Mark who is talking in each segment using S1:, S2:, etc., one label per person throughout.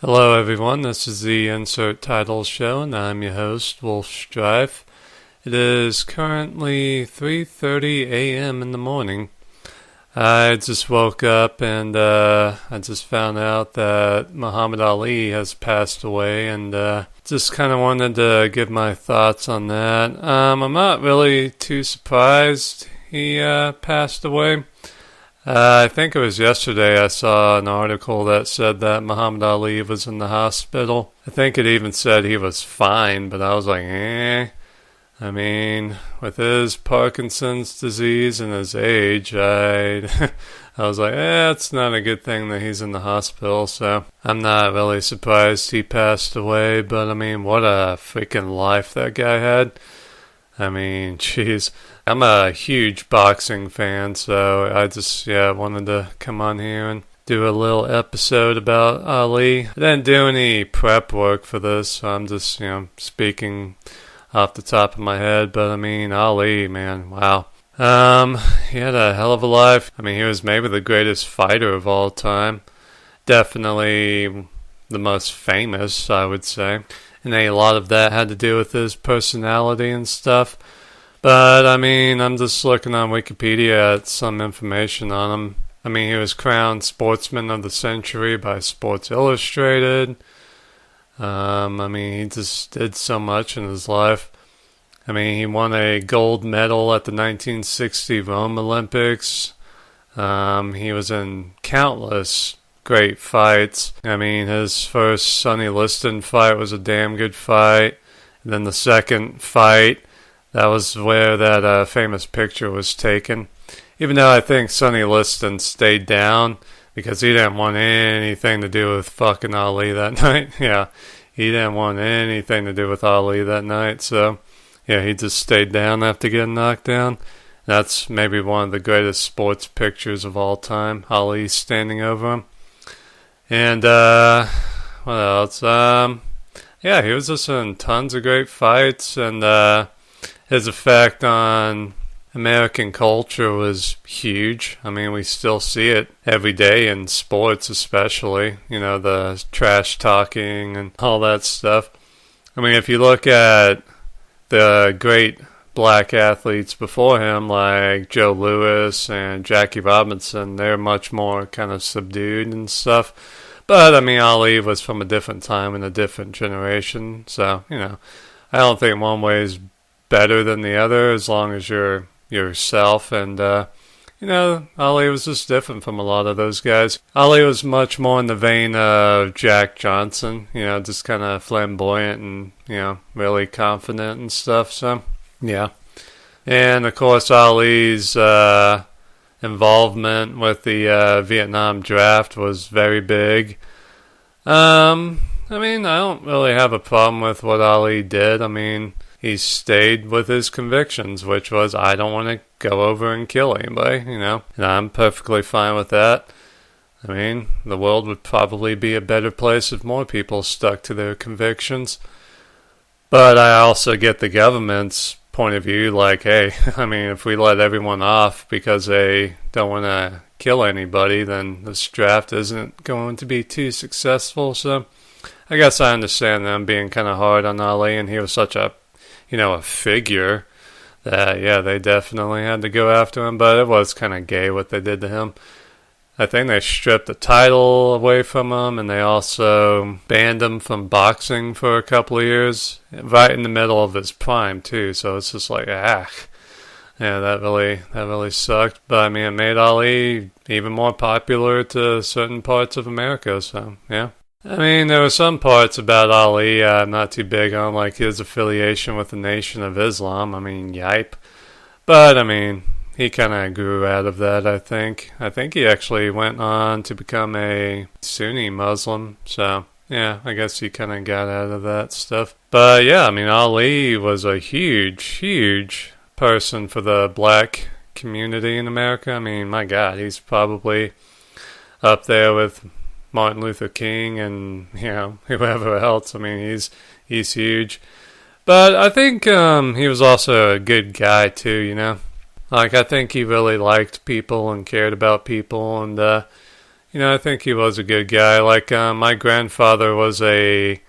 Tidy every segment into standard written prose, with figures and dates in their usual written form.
S1: Hello, everyone. This is the Insert Titles Show, and I'm your host, Wolf Strife. It is currently 3:30 a.m. in the morning. I just woke up and I just found out that Muhammad Ali has passed away, and just kind of wanted to give my thoughts on that. I'm not really too surprised he passed away. I think it was yesterday I saw an article that said that Muhammad Ali was in the hospital. I think it even said he was fine, but I was like, eh. I mean, with his Parkinson's disease and his age, I was like, it's not a good thing that he's in the hospital, so I'm not really surprised he passed away, but I mean, what a freaking life that guy had. I mean, jeez. I'm a huge boxing fan, so I just, wanted to come on here and do a little episode about Ali. I didn't do any prep work for this, so I'm just, speaking off the top of my head, but I mean, Ali, man, wow. He had a hell of a life. I mean, he was maybe the greatest fighter of all time. Definitely the most famous, I would say. And a lot of that had to do with his personality and stuff. But, I mean, I'm just looking on Wikipedia at some information on him. I mean, he was crowned Sportsman of the Century by Sports Illustrated. I mean, he just did so much in his life. I mean, he won a gold medal at the 1960 Rome Olympics. He was in countless great fights. I mean, his first Sonny Liston fight was a damn good fight. And then the second fight, that was where that famous picture was taken. Even though I think Sonny Liston stayed down because he didn't want anything to do with fucking Ali that night. Yeah, he didn't want anything to do with Ali that night. So, yeah, he just stayed down after getting knocked down. That's maybe one of the greatest sports pictures of all time. Ali standing over him. And, what else? Yeah, he was just in tons of great fights, and, his effect on American culture was huge. I mean, we still see it every day in sports, especially, the trash talking and all that stuff. I mean, if you look at the great black athletes before him, like Joe Louis and Jackie Robinson, they're much more kind of subdued and stuff. But, I mean, Ali was from a different time and a different generation. So, I don't think one way is better than the other as long as you're yourself. And, Ali was just different from a lot of those guys. Ali was much more in the vein of Jack Johnson, just kind of flamboyant and, really confident and stuff. So, yeah. And, of course, Ali's involvement with the Vietnam draft was very big. I mean, I don't really have a problem with what Ali did. I mean, he stayed with his convictions, which was, I don't want to go over and kill anybody, and I'm perfectly fine with that. I mean, the world would probably be a better place if more people stuck to their convictions. But I also get the government's point of view, like, hey, I mean, if we let everyone off because they don't want to kill anybody, then this draft isn't going to be too successful. So I guess I understand them being kind of hard on Ali, and he was such a figure that, yeah, they definitely had to go after him, but it was kind of gay what they did to him. I think they stripped the title away from him, and they also banned him from boxing for a couple of years, right in the middle of his prime, too, so it's just like, yeah, that really sucked, but I mean, it made Ali even more popular to certain parts of America, so, yeah. I mean, there were some parts about Ali I'm not too big on, like his affiliation with the Nation of Islam. I mean, yipe. But, I mean, he kind of grew out of that, I think. I think he actually went on to become a Sunni Muslim. So, yeah, I guess he kind of got out of that stuff. But, yeah, I mean, Ali was a huge person for the black community in America. I mean, my God, he's probably up there with Martin Luther King and, whoever else. I mean, he's huge. But I think he was also a good guy too, Like, I think he really liked people and cared about people and, I think he was a good guy. Like, my grandfather was I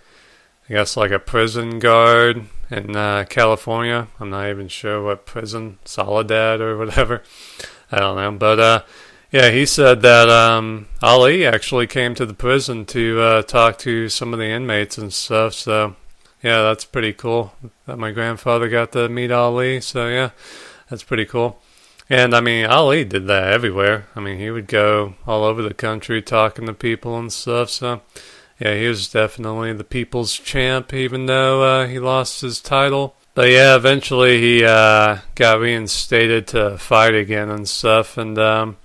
S1: guess like a prison guard in California. I'm not even sure what prison, Soledad or whatever. I don't know. But yeah, he said that Ali actually came to the prison to talk to some of the inmates and stuff. So yeah, that's pretty cool that my grandfather got to meet Ali. So yeah, that's pretty cool. And I mean, Ali did that everywhere. I mean, he would go all over the country talking to people and stuff. So yeah, he was definitely the people's champ, even though he lost his title. But yeah, eventually he got reinstated to fight again and stuff. And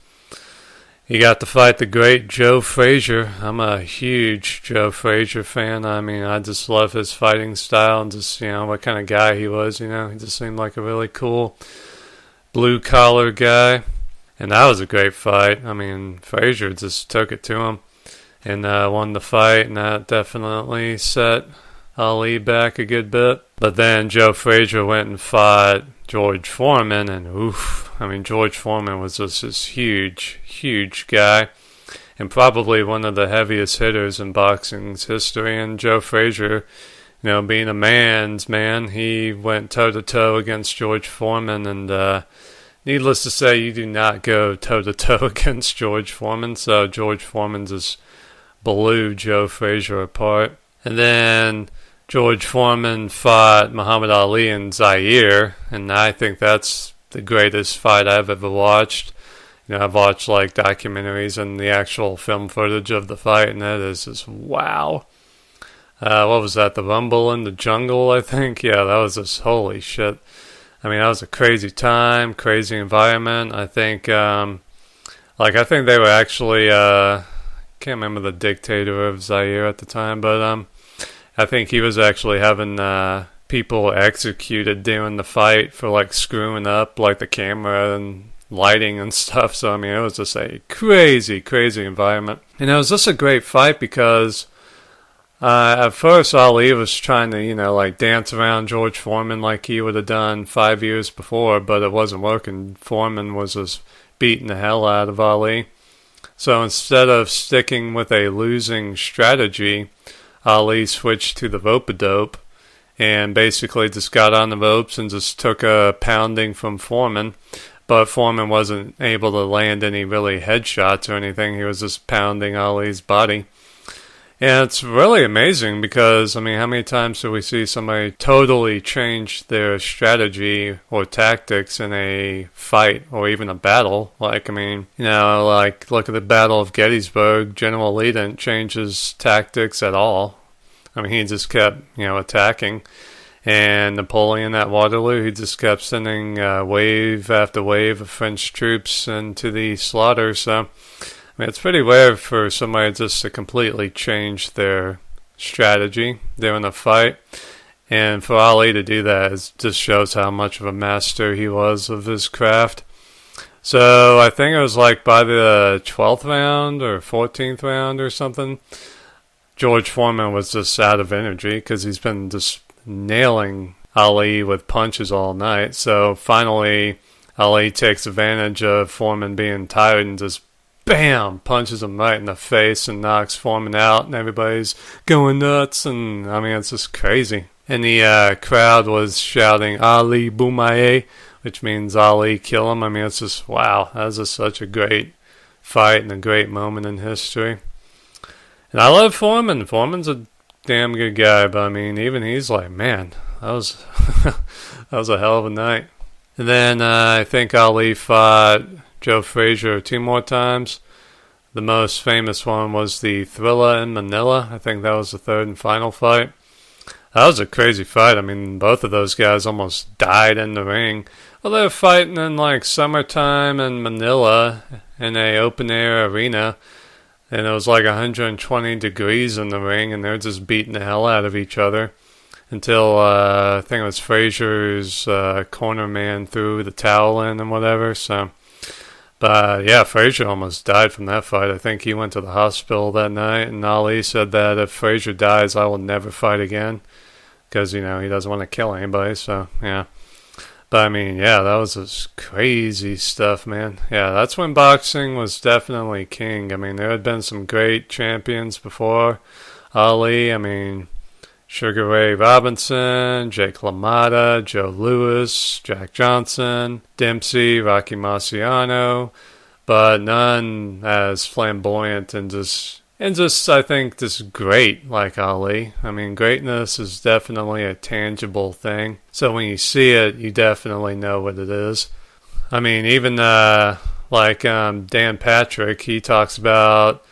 S1: he got to fight the great Joe Frazier. I'm a huge Joe Frazier fan. I mean, I just love his fighting style and just, what kind of guy he was, He just seemed like a really cool blue-collar guy. And that was a great fight. I mean, Frazier just took it to him and won the fight, and that definitely set Ali back a good bit. But then Joe Frazier went and fought George Foreman, and oof, I mean, George Foreman was just this huge, huge guy, and probably one of the heaviest hitters in boxing's history. And Joe Frazier, being a man's man, he went toe-to-toe against George Foreman, and needless to say, you do not go toe-to-toe against George Foreman, so George Foreman just blew Joe Frazier apart. And then George Foreman fought Muhammad Ali in Zaire, and I think that's the greatest fight I've ever watched. I've watched like documentaries and the actual film footage of the fight, and that is just wow. What was that? The Rumble in the Jungle, I think? Yeah, that was just holy shit. I mean, that was a crazy time, crazy environment. I think, I think they were actually, can't remember the dictator of Zaire at the time, but I think he was actually having people executed during the fight for like screwing up like the camera and lighting and stuff. So I mean, it was just a crazy, crazy environment. And it was just a great fight because at first Ali was trying to, dance around George Foreman like he would have done 5 years before, but it wasn't working. Foreman was just beating the hell out of Ali. So instead of sticking with a losing strategy, Ali switched to the rope-a-dope and basically just got on the ropes and just took a pounding from Foreman. But Foreman wasn't able to land any really headshots or anything. He was just pounding Ali's body. And it's really amazing because, I mean, how many times do we see somebody totally change their strategy or tactics in a fight or even a battle? Like, I mean, look at the Battle of Gettysburg. General Lee didn't change his tactics at all. I mean, he just kept, attacking. And Napoleon at Waterloo, he just kept sending wave after wave of French troops into the slaughter. So I mean, it's pretty rare for somebody just to completely change their strategy during a fight. And for Ali to do that, it just shows how much of a master he was of his craft. So I think it was like by the 12th round or 14th round or something, George Foreman was just out of energy because he's been just nailing Ali with punches all night. So finally, Ali takes advantage of Foreman being tired and just bam, punches him right in the face and knocks Foreman out, and everybody's going nuts, and I mean, it's just crazy. And the crowd was shouting, Ali Boumaye, which means Ali kill him. I mean, it's just, wow, that was just such a great fight and a great moment in history. And I love Foreman. Foreman's a damn good guy, but I mean, even he's like, man, that was, that was a hell of a night. And then I think Ali fought Joe Frazier 2 more times. The most famous one was the Thrilla in Manila. I think that was the 3rd and final fight. That was a crazy fight. I mean, both of those guys almost died in the ring. Well, they were fighting in like summertime in Manila in a open air arena. And it was like 120 degrees in the ring, and they were just beating the hell out of each other until I think it was Frazier's corner man threw the towel in and whatever. So, but yeah, Frazier almost died from that fight. I think he went to the hospital that night, and Ali said that if Frazier dies, I will never fight again because, he doesn't want to kill anybody. So, yeah. But I mean, yeah, that was just crazy stuff, man. Yeah, that's when boxing was definitely king. I mean, there had been some great champions before Ali. I mean, Sugar Ray Robinson, Jake LaMotta, Joe Louis, Jack Johnson, Dempsey, Rocky Marciano, but none as flamboyant and just I think just great like Ali. I mean, greatness is definitely a tangible thing. So when you see it, you definitely know what it is. I mean, even Dan Patrick, he talks about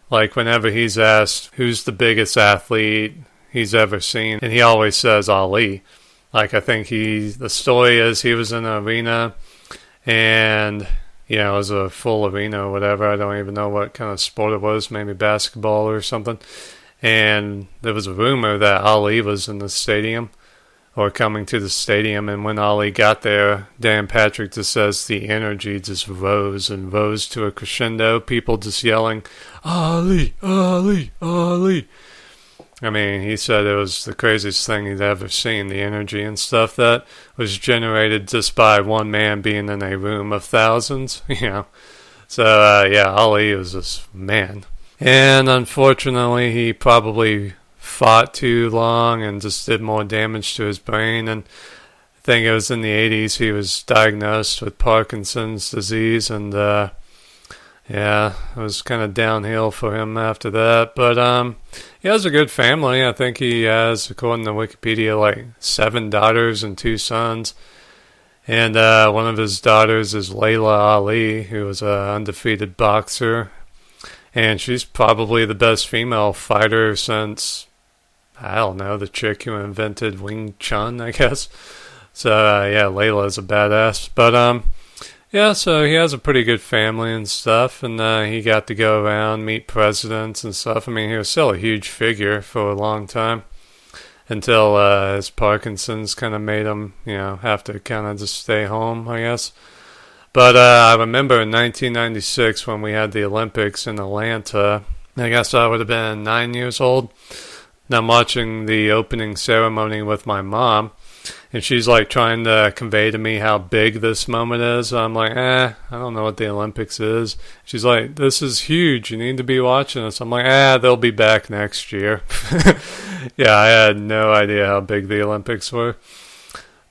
S1: like whenever he's asked who's the biggest athlete he's ever seen, and he always says Ali. Like I think the story is he was in an arena and it was a full arena or whatever. I don't even know what kind of sport it was, maybe basketball or something. And there was a rumor that Ali was in the stadium or coming to the stadium. And when Ali got there, Dan Patrick just says the energy just rose and rose to a crescendo. People just yelling, Ali, Ali, Ali. I mean, he said it was the craziest thing he'd ever seen, the energy and stuff that was generated just by one man being in a room of thousands, So, Ali was just man. And unfortunately, he probably fought too long and just did more damage to his brain. And I think it was in the 80s he was diagnosed with Parkinson's disease, and it was kind of downhill for him after that. But he has a good family. I think he has, according to Wikipedia, like 7 daughters and 2 sons. And one of his daughters is Layla Ali, who was an undefeated boxer. And she's probably the best female fighter since, I don't know, the chick who invented Wing Chun, I guess. So, Layla's a badass. But, so he has a pretty good family and stuff, and he got to go around, meet presidents and stuff. I mean, he was still a huge figure for a long time until his Parkinson's kind of made him, have to kind of just stay home, I guess. But I remember in 1996 when we had the Olympics in Atlanta, I guess I would have been 9 years old, and I'm watching the opening ceremony with my mom. And she's like trying to convey to me how big this moment is. I'm like, I don't know what the Olympics is. She's like, this is huge. You need to be watching this. I'm like, they'll be back next year. Yeah, I had no idea how big the Olympics were.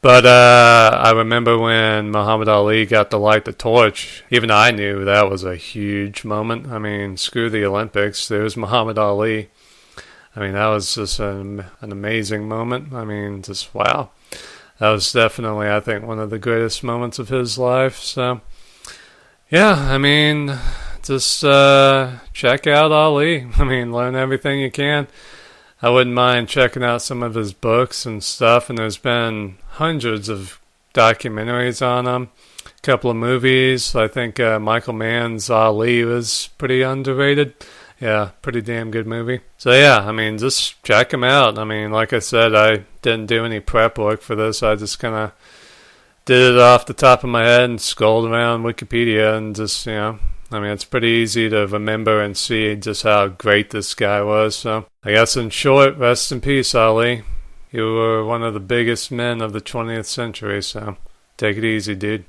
S1: But I remember when Muhammad Ali got to light the torch, even I knew that was a huge moment. I mean, screw the Olympics. There's Muhammad Ali. I mean, that was just an amazing moment. I mean, just wow. That was definitely, I think, one of the greatest moments of his life. So, yeah, I mean, just check out Ali. I mean, learn everything you can. I wouldn't mind checking out some of his books and stuff, and there's been hundreds of documentaries on him, a couple of movies. I think Michael Mann's Ali was pretty underrated. Yeah, pretty damn good movie. So yeah, I mean, just check him out. I mean, like I said, I didn't do any prep work for this. I just kind of did it off the top of my head and scrolled around Wikipedia and just, I mean, it's pretty easy to remember and see just how great this guy was. So I guess in short, rest in peace, Ali. You were one of the biggest men of the 20th century, so take it easy, dude.